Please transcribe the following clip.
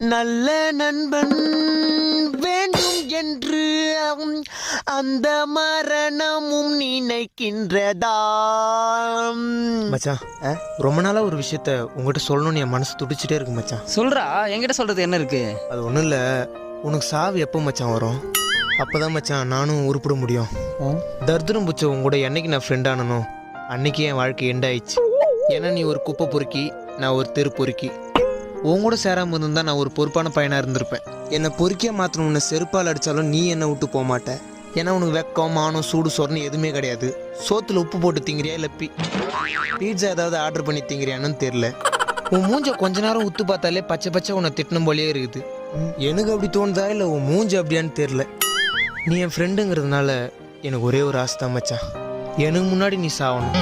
நல்ல நண்பன் வேண்டும் என்று அந்த மரணமும் நினைக்கின்றதா. மச்சான், ரொம்ப நாளா ஒரு விஷயத்த உங்ககிட்ட சொல்லணும்னு என் மனசு துடிச்சிட்டே இருக்கு மச்சான். சொல்றா, என்கிட்ட சொல்றது என்ன இருக்கு? அது ஒன்றும் இல்லை, உனக்கு சாவு எப்போ மச்சான் வரும்? அப்போதான் மச்சான் நானும் உருப்பிட முடியும். தர்தரும் புச்ச உங்க கூட என்னைக்கு நான் ஃப்ரெண்ட் ஆனனோ அன்னைக்கு என் வாழ்க்கை எண்ட் ஆயிடுச்சு. ஏன்னா நீ ஒரு குப்பை பொறுக்கி, நான் ஒரு தெரு பொறுக்கி. உன் கூட சேராம இருந்தா நான் ஒரு பொறுப்பான பையனாக இருந்திருப்பேன். என்னை பொறுக்கிய மாத்திரம் உன்னை செருப்பால் அடித்தாலும் நீ என்னை விட்டு போக மாட்டேன். ஏன்னா உனக்கு வெக்கம், மானம், சூடு, சொரணம் எதுவுமே கிடையாது. சோத்துல உப்பு போட்டு திங்கிறியா இல்லை பீட்சா ஏதாவது ஆர்டர் பண்ணி திங்கிறியான்னு தெரியல. உன் மூஞ்ச கொஞ்ச நேரம் உத்து பார்த்தாலே பச்சை பச்சை உன்னை திட்டணும் போலயே இருக்குது. எனக்கு அப்படி தோணுதா இல்லை உன் மூஞ்சி அப்படியான்னு தெரியல. நீ என் ஃப்ரெண்டுங்கிறதுனால எனக்கு ஒரே ஒரு ஆசை தான் மச்சான், எனக்கு முன்னாடி நீ சாவணும்.